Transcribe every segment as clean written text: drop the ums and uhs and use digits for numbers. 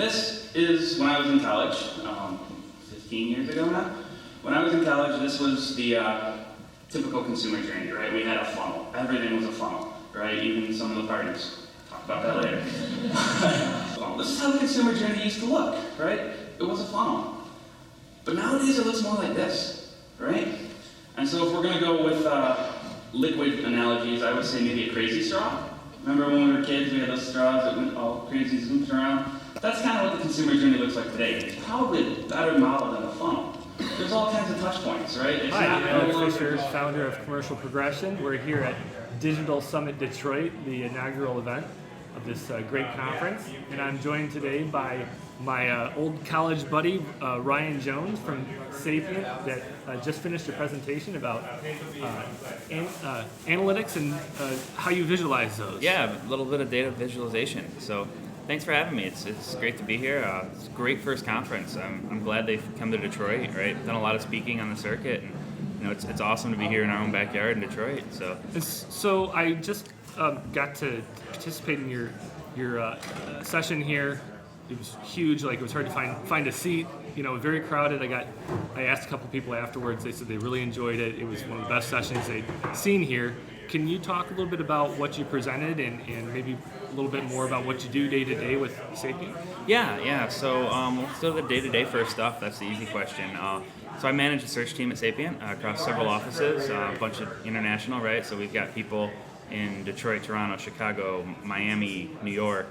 This is when I was in college, 15 years ago now. When I was in college, this was the typical consumer journey, right? We had a funnel. Everything was a funnel, right? Even some of the parties. Talk about that later. This is how the consumer journey used to look, right? It was a funnel. But nowadays it looks more like this, right? And so if we're going to go with liquid analogies, I would say maybe a crazy straw. Remember when we were kids, we had those straws that went all crazy, zooped around? That's kind of what the consumer journey looks like today. It's probably a better model than a funnel. There's all kinds of touch points, right? It's Hi, not I'm no Fisher, founder of Commercial Progression. We're here at Digital Summit Detroit, the inaugural event of this great conference. And I'm joined today by my old college buddy, Ryan Jones from Sapient, that just finished a presentation about analytics and how you visualize those. Yeah, a little bit of data visualization. So thanks for having me. It's great to be here. It's a great first conference. I'm glad they've come to Detroit, right? Done a lot of speaking on the circuit, and it's awesome to be here in our own backyard in Detroit. So I just got to participate in your session here. It was huge. Like, it was hard to find a seat. Very crowded. I asked a couple people afterwards. They said they really enjoyed it. It was one of the best sessions they'd seen here. Can you talk a little bit about what you presented and maybe a little bit more about what you do day to day with Sapient? Yeah. So let's go to the day-to-day first stuff. That's the easy question. So I manage the search team at Sapient across several offices, a bunch of international, right? So we've got people in Detroit, Toronto, Chicago, Miami, New York,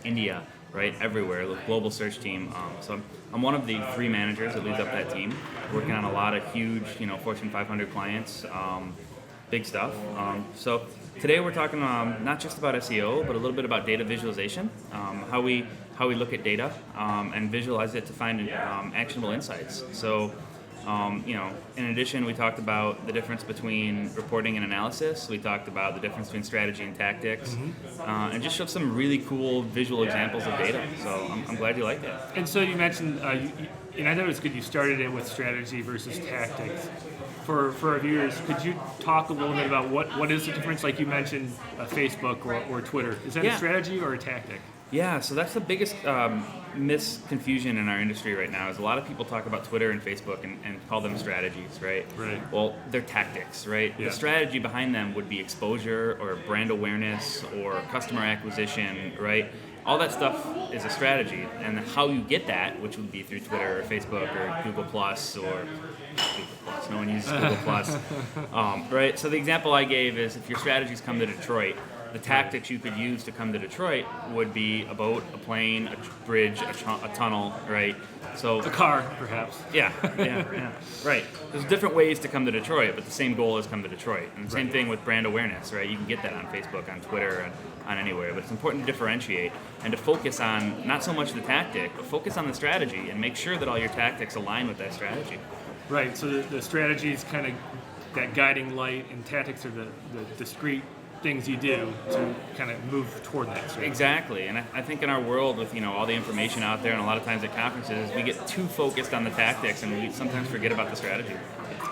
India, right? Everywhere, the global search team. So I'm one of the 3 managers that leads up that team, working on a lot of huge, Fortune 500 clients, big stuff. So today we're talking not just about SEO, but a little bit about data visualization, how we look at data and visualize it to find actionable insights. So, in addition, we talked about the difference between reporting and analysis. We talked about the difference between strategy and tactics, and just showed some really cool visual examples of data. So I'm glad you liked it. And so you mentioned, and I thought it was good you started it with strategy versus tactics. For our viewers, could you talk a little bit about what is the difference? Like you mentioned Facebook or Twitter. Is that a strategy or a tactic? Yeah, so that's the biggest misconfusion in our industry right now is a lot of people talk about Twitter and Facebook and call them strategies, right? Right. Well, they're tactics, right? Yeah. The strategy behind them would be exposure or brand awareness or customer acquisition, right? All that stuff is a strategy, and how you get that, which would be through Twitter or Facebook or Google Plus or Google Plus. No one uses Google Plus, right? So the example I gave is if your strategies come to Detroit, the tactics you could use to come to Detroit would be a boat, a plane, a bridge, a tunnel, right? So a car, perhaps. Yeah, right. There's different ways to come to Detroit, but the same goal is come to Detroit. And the same thing with brand awareness, right? You can get that on Facebook, on Twitter, and on anywhere. But it's important to differentiate and to focus on not so much the tactic, but focus on the strategy and make sure that all your tactics align with that strategy. Right. So the strategy is kind of that guiding light, and tactics are the discrete things you do to kind of move toward that strategy. Exactly, and I think in our world with all the information out there and a lot of times at conferences, we get too focused on the tactics and we sometimes forget about the strategy.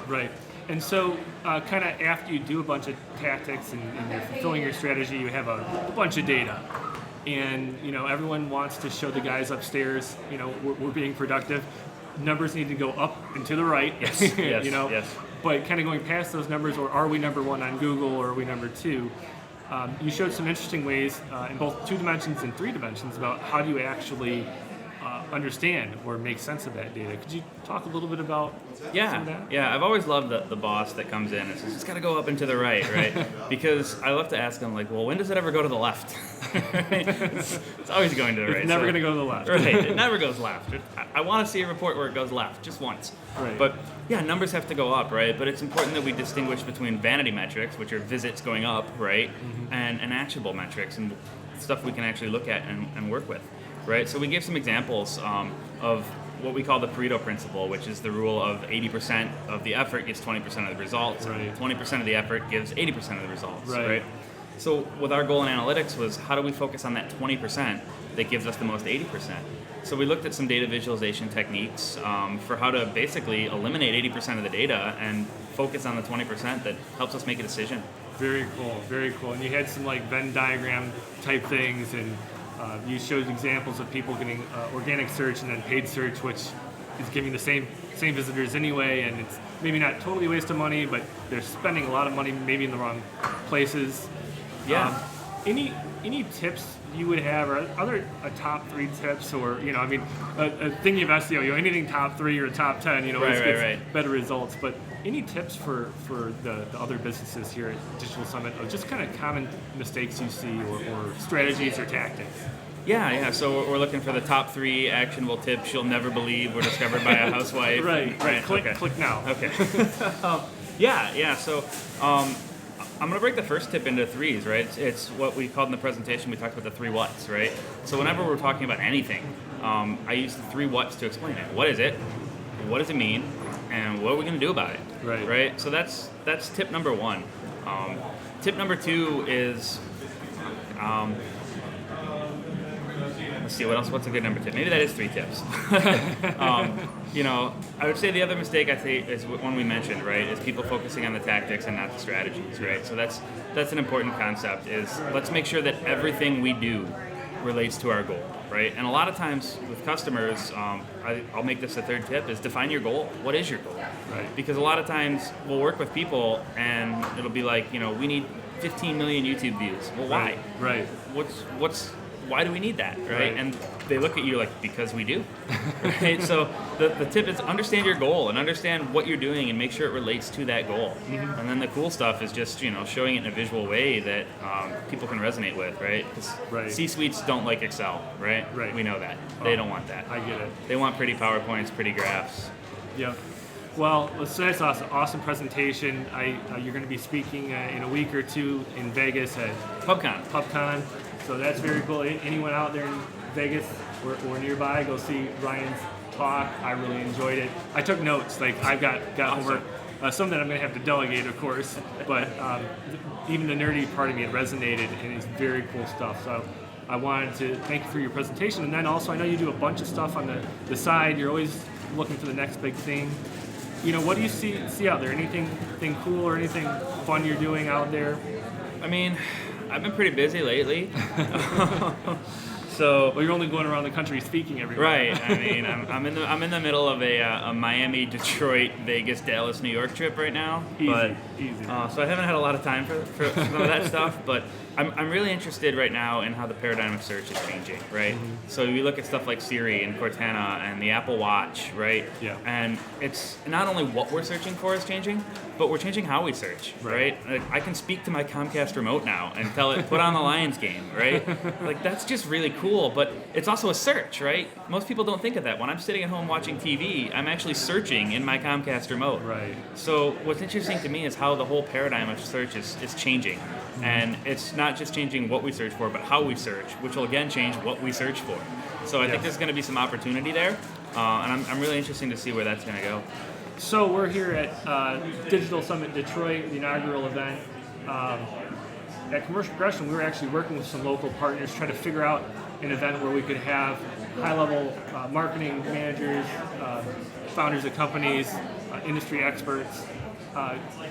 Right, and so kind of after you do a bunch of tactics and you're fulfilling your strategy, you have a bunch of data. And everyone wants to show the guys upstairs, we're being productive. Numbers need to go up and to the right. Yes, yes. But kind of going past those numbers, or are we number 1 on Google, or are we number 2? You showed some interesting ways in both 2 dimensions and 3 dimensions about how do you actually understand or make sense of that data. Could you talk a little bit about some of that? Yeah, I've always loved the boss that comes in and says, it's got to go up and to the right, right? Because I love to ask them, like, well, when does it ever go to the left? it's always going to the right. It's never going to go to the left. Right, it never goes left. I want to see a report where it goes left, just once. Right. But yeah, numbers have to go up, right? But it's important that we distinguish between vanity metrics, which are visits going up, right? And actionable metrics and stuff we can actually look at and work with. Right, so we gave some examples of what we call the Pareto principle, which is the rule of 80% of the effort gets 20% of the results. Right. 20% of the effort gives 80% of the results. Right. So what our goal in analytics was, how do we focus on that 20% that gives us the most 80%? So we looked at some data visualization techniques for how to basically eliminate 80% of the data and focus on the 20% that helps us make a decision. Very cool, very cool. And you had some like Venn diagram type things and You showed examples of people getting organic search and then paid search, which is giving the same visitors anyway, and it's maybe not totally a waste of money, but they're spending a lot of money maybe in the wrong places. Yeah. Any tips you would have, or other top 3 tips, or a thinking of SEO, anything top 3 or top 10, Right. better results. But any tips for the other businesses here at Digital Summit, of just kind of common mistakes you see, or strategies or tactics? Yeah. So we're looking for the top 3 actionable tips you'll never believe were discovered by a housewife. Right. Okay. Click now. Okay. Yeah. So I'm going to break the first tip into 3s, right? It's what we called in the presentation, we talked about the 3 whats, right? So whenever we're talking about anything, I use the 3 whats to explain it. What is it? What does it mean? And what are we going to do about it? Right? So that's tip number 1. Tip number 2 is, let's see, what's a good number tip? Maybe that is 3 tips. I would say the other mistake I say is one we mentioned, right, is people focusing on the tactics and not the strategies, right? So that's an important concept, is let's make sure that everything we do relates to our goal, right? And a lot of times with customers, I'll make this a 3rd tip, is define your goal. What is your goal? Right. Because a lot of times we'll work with people and it'll be like, we need 15 million YouTube views. Well, why? Right. Why do we need that, right? Right. And they look at you like, because we do, right? So the tip is understand your goal and understand what you're doing and make sure it relates to that goal. Mm-hmm. And then the cool stuff is just, showing it in a visual way that people can resonate with, right? Because C-suites don't like Excel, right? Right. We know that. They don't want that. I get it. They want pretty PowerPoints, pretty graphs. Yep. Well, so that's awesome presentation. You're going to be speaking in a week or 2 in Vegas at PubCon. So that's very cool. Anyone out there in Vegas or nearby, go see Ryan's talk. I really enjoyed it. I took notes. Like, I've got homework. Some that I'm going to have to delegate, of course. But even the nerdy part of me, it resonated, and it's very cool stuff. So I wanted to thank you for your presentation. And then also, I know you do a bunch of stuff on the side. You're always looking for the next big thing. What do you see out there? Anything cool or anything fun you're doing out there? I mean, I've been pretty busy lately. Well, you're only going around the country speaking everywhere. Right. I mean, I'm in the middle of a Miami, Detroit, Vegas, Dallas, New York trip right now. Easy. So I haven't had a lot of time for some of that stuff, but I'm really interested right now in how the paradigm of search is changing, right? Mm-hmm. So we look at stuff like Siri and Cortana and the Apple Watch, right? Yeah. And it's not only what we're searching for is changing, but we're changing how we search, right? Like, I can speak to my Comcast remote now and tell it, put on the Lions game, right? Like, that's just really cool, but it's also a search, right? Most people don't think of that. When I'm sitting at home watching TV, I'm actually searching in my Comcast remote. Right. So what's interesting to me is how the whole paradigm of search is changing. Mm-hmm. And it's not just changing what we search for, but how we search, which will again change what we search for. So I think there's going to be some opportunity there, and I'm really interested to see where that's going to go. So we're here at Digital Summit Detroit, the inaugural event. At Commercial Progression, we were actually working with some local partners trying to figure out an event where we could have high-level marketing managers, founders of companies, industry experts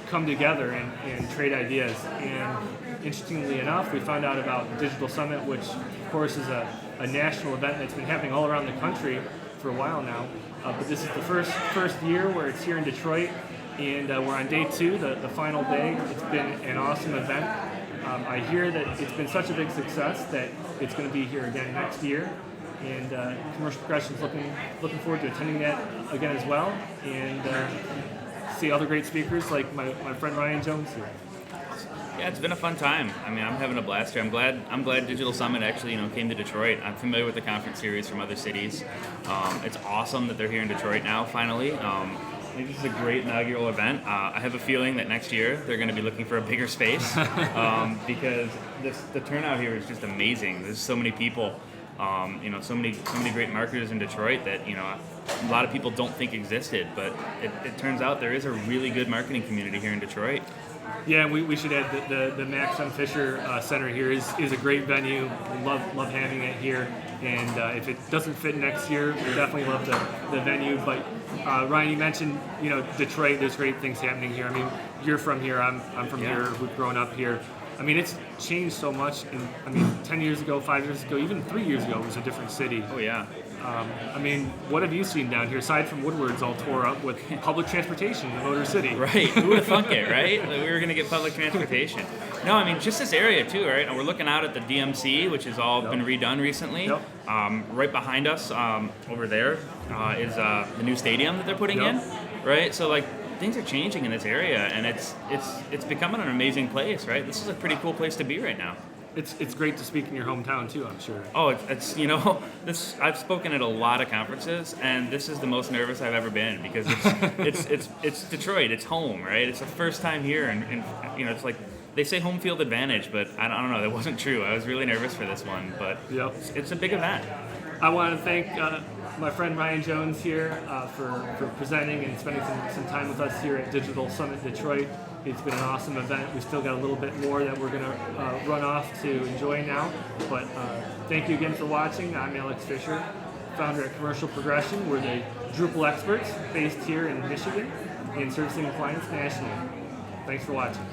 come together and trade ideas. And interestingly enough, we found out about Digital Summit, which of course is a national event that's been happening all around the country for a while now. But this is the first year where it's here in Detroit, and we're on day 2, the final day. It's been an awesome event. I hear that it's been such a big success that it's going to be here again next year, and Commercial Progression is looking forward to attending that again as well, and see other great speakers like my friend Ryan Jones here. Yeah, it's been a fun time. I mean, I'm having a blast here. I'm glad Digital Summit actually came to Detroit. I'm familiar with the conference series from other cities. It's awesome that they're here in Detroit now, finally. I think this is a great inaugural event. I have a feeling that next year they're going to be looking for a bigger space because the turnout here is just amazing. There's so many people, so many great marketers in Detroit that a lot of people don't think existed. But it turns out there is a really good marketing community here in Detroit. Yeah, we should add the Max M. Fisher Center here is a great venue. Love having it here. And if it doesn't fit next year, we definitely love the venue. But Ryan, you mentioned Detroit. There's great things happening here. I mean, you're from here. I'm from here. We've grown up here. I mean, it's changed so much. I mean, 10 years ago, 5 years ago, even 3 years ago, it was a different city. Oh yeah. I mean, what have you seen down here, aside from Woodward's all tore up with public transportation in Motor City? Right. Who would have thunk it, right? That we were going to get public transportation. No, I mean, just this area too, right? And we're looking out at the DMC, which has all been redone recently. Yep. Right behind us, over there, is the new stadium that they're putting in, right? So like things are changing in this area, and it's becoming an amazing place, right? This is a pretty cool place to be right now. It's great to speak in your hometown too, I'm sure. Oh, it's you know, this I've spoken at a lot of conferences, and this is the most nervous I've ever been because it's Detroit, it's home, right? It's the first time here, and you know, it's like they say home field advantage, but I don't know, that wasn't true. I was really nervous for this one, but it's a big event. I want to thank my friend Ryan Jones here for presenting and spending some time with us here at Digital Summit Detroit. It's been an awesome event. We still got a little bit more that we're going to run off to enjoy now. But thank you again for watching. I'm Alex Fisher, founder at Commercial Progression. We're the Drupal experts based here in Michigan and servicing clients nationally. Thanks for watching.